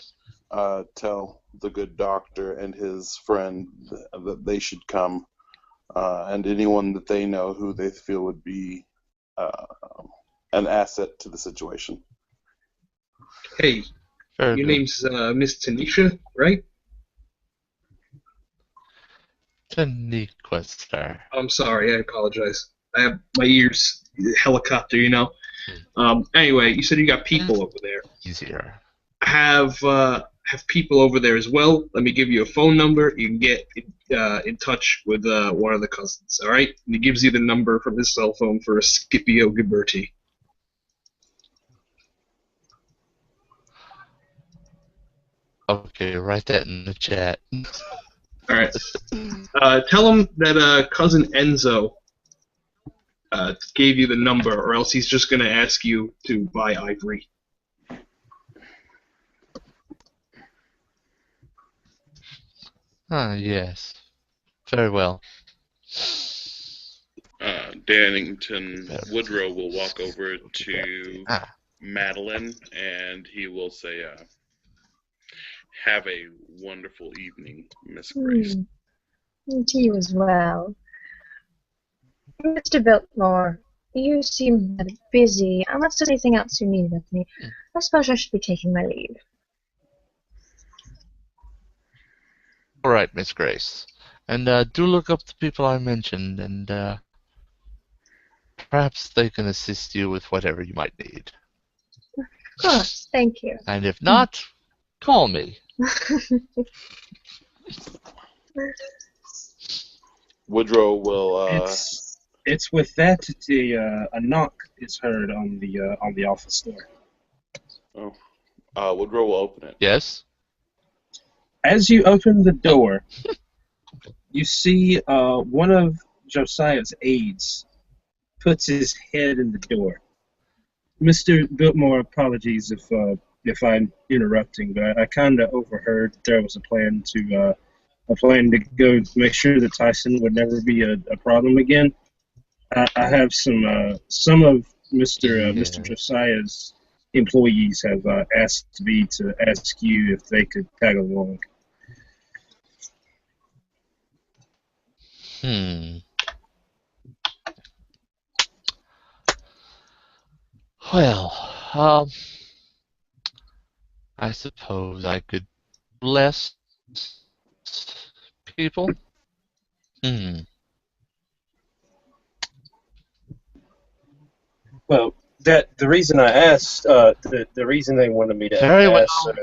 tell the good doctor and his friend that they should come, and anyone that they know who they feel would be an asset to the situation. Hey, Very your good. name's Miss Tanisha, right? Taniqua, sir. I'm sorry, I apologize. I have my ears helicopter, you know. Anyway, you said you got people over there. Easier. Have people over there as well. Let me give you a phone number. You can get in touch with one of the cousins. All right, and he gives you the number from his cell phone for Scipio Ghiberti. Okay, write that in the chat. All right. Tell him that cousin Enzo gave you the number, or else he's just gonna ask you to buy ivory. Ah, yes. Very well. Dannington Woodrow will walk over to Ah, Madeline and he will say, have a wonderful evening, Miss Grace. And to you as well. Mr. Biltmore, you seem rather busy. Unless there's anything else you need of me, I suppose I should be taking my leave. all right, Miss Grace. And do look up the people I mentioned, and perhaps they can assist you with whatever you might need. Of course, thank you. And if not, call me. Woodrow will. It's with that a knock is heard on the office door. Woodrow will open it. Yes? As you open the door, you see one of Josiah's aides puts his head in the door. Mr. Biltmore, apologies if I'm interrupting, but I kind of overheard that there was a plan to go make sure that Tyson would never be a problem again. I have some of Mr. Josiah's employees have asked me to ask you if they could tag along. Well, I suppose I could bless people. Well, the reason I asked, the reason they wanted me to Very ask, well.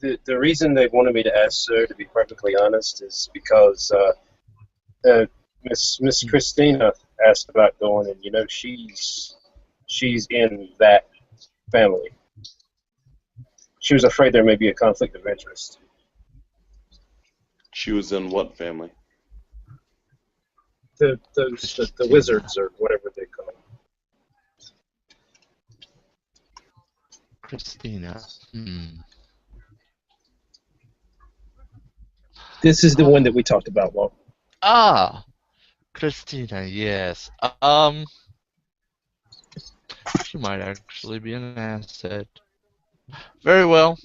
The reason they wanted me to ask Sir, to be perfectly honest, is because Miss Christina asked about going, and she's in that family. She was afraid there may be a conflict of interest. She was in what family? The wizards, or whatever they call them. Christina. This is the one that we talked about, Walt. Ah, Christina. Yes. She might actually be an asset. Very well.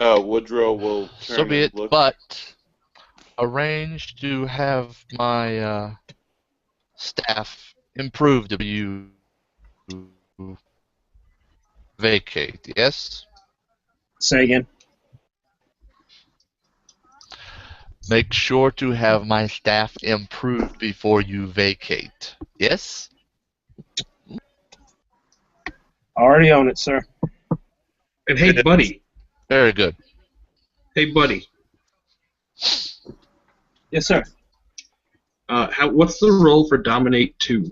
Woodrow will turn So be and it. look. But arrange to have my staff improve to you vacate. Yes. Say again. Make sure to have my staff improved before you vacate. Yes? Already on it, sir. And hey, buddy. Very good. Hey, buddy. Yes, sir. What's the roll for Dominate 2?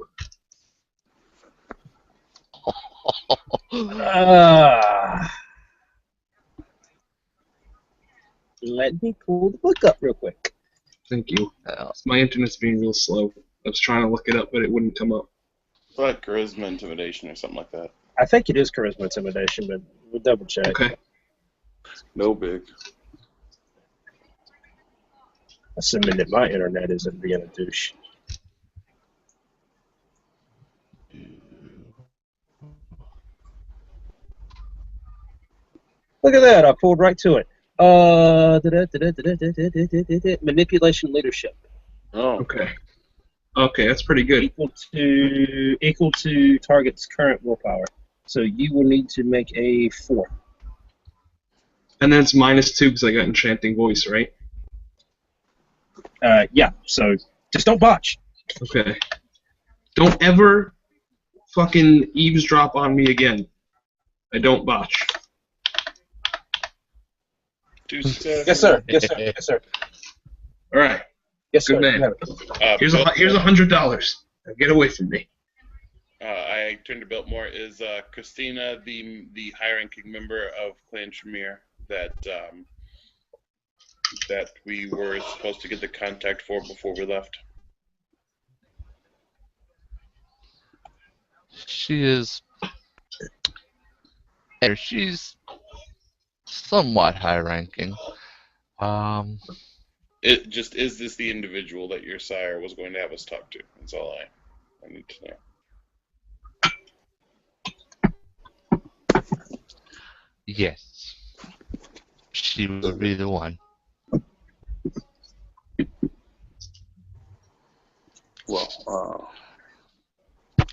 Let me pull the book up real quick. Thank you. My internet's being real slow. I was trying to look it up, but it wouldn't come up. It's like charisma intimidation or something like that. I think it is charisma intimidation, but we'll double check. Okay. No big. Assuming that my internet isn't being a douche. Look at that! I pulled right to it. Manipulation leadership. Oh. Okay. Okay, that's pretty good. Equal to target's current willpower. So you will need to make a 4. And then it's -2 because I got enchanting voice, right? Yeah. So just don't botch. Okay. Don't ever fucking eavesdrop on me again. I don't botch. Yes, sir. Yes, sir. Yes, sir. All right. Yes, Good sir. man. You have it. Here's $100. Now get away from me. I turned to Biltmore. Is Christina the high-ranking member of Clan Tremere that we were supposed to get the contact for before we left? She is. She's somewhat high-ranking. It just is this the individual that your sire was going to have us talk to? That's all I need to know. Yes. She would be the one. Well,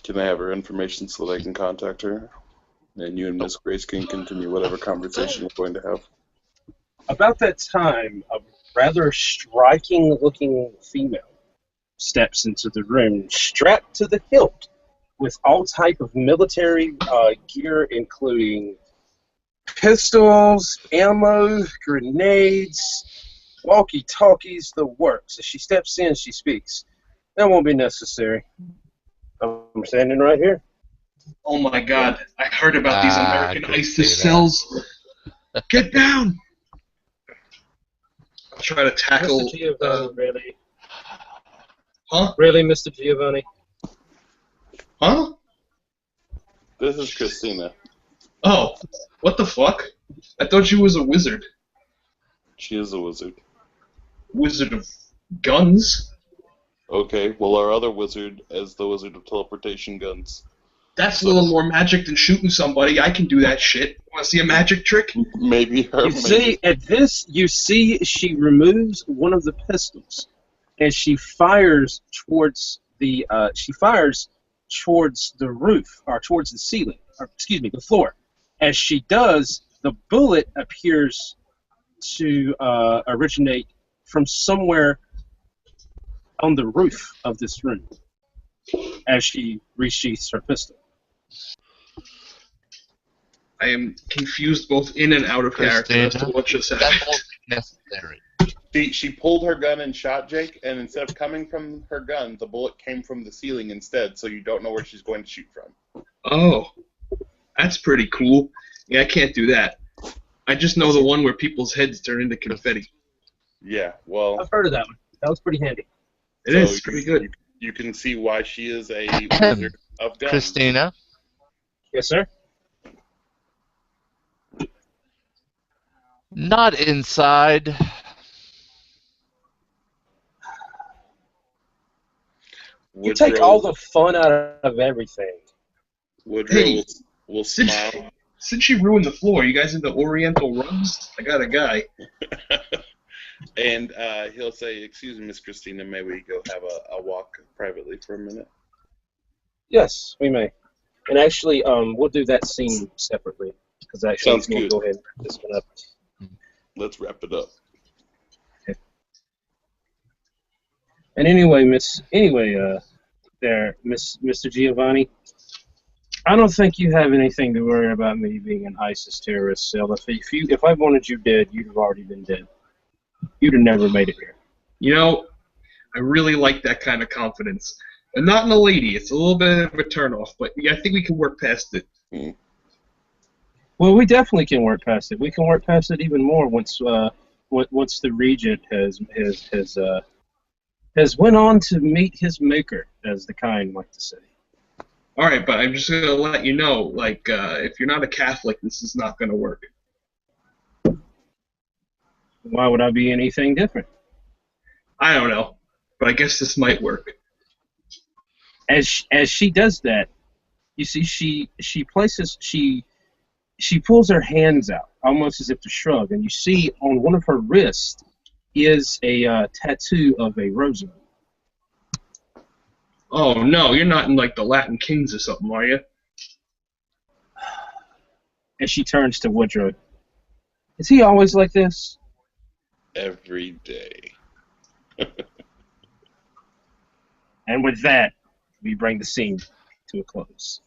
can I have her information so that I can contact her? And you and Miss Grace can continue whatever conversation we're going to have. About that time, a rather striking-looking female steps into the room, strapped to the hilt, with all type of military gear, including pistols, ammo, grenades, walkie-talkies, the works. As she steps in, she speaks. That won't be necessary. I'm standing right here. Oh my god, I heard about these American couldn't ISIS say that. cells. Get down! I'll try to tackle... Mr. Giovanni, really? Huh? Really, Mr. Giovanni? Huh? This is Christina. Oh, what the fuck? I thought she was a wizard. She is a wizard. Wizard of guns? Okay, well, our other wizard is the wizard of teleportation guns. That's a little more magic than shooting somebody. I can do that shit. Want to see a magic trick? Maybe her. You see, at this, you see she removes one of the pistols, and she fires towards the roof, or towards the ceiling, or excuse me, the floor. As she does, the bullet appears to originate from somewhere on the roof of this room as she resheaths her pistol. I am confused both in and out of character as to what just that happened. won't be necessary. She pulled her gun and shot Jake, and instead of coming from her gun, the bullet came from the ceiling instead, so you don't know where she's going to shoot from. Oh, that's pretty cool. Yeah, I can't do that. I just know the one where people's heads turn into confetti. Yeah, well, I've heard of that one. That was pretty handy. It is pretty good. You can see why she is a wizard of guns. Christina, Yes, sir. not inside. You take all the fun out of everything. Woodrow Hey, will smile. Since you ruined the floor, you guys into Oriental rugs? I got a guy. And he'll say, "Excuse me, Miss Christina, may we go have a walk privately for a minute?" Yes, we may. And actually, we'll do that scene separately because actually, Sounds we'll good. go ahead and wrap this one up. Let's wrap it up. And anyway, Mr. Giovanni, I don't think you have anything to worry about me being an ISIS terrorist cell. If I wanted you dead, you'd have already been dead. You'd have never made it here. You know, I really like that kind of confidence. And not in a lady. It's a little bit of a turnoff, but yeah, I think we can work past it. Well, we definitely can work past it. We can work past it even more once the regent has went on to meet his maker, as the kind like to say. All right, but I'm just going to let you know, like, if you're not a Catholic, this is not going to work. Why would I be anything different? I don't know, but I guess this might work. As she does that, you see, she pulls her hands out, almost as if to shrug, and you see on one of her wrists is a tattoo of a rosary. Oh, no, you're not in, like, the Latin Kings or something, are you? And she turns to Woodrow. Is he always like this? Every day. And with that, we bring the scene to a close.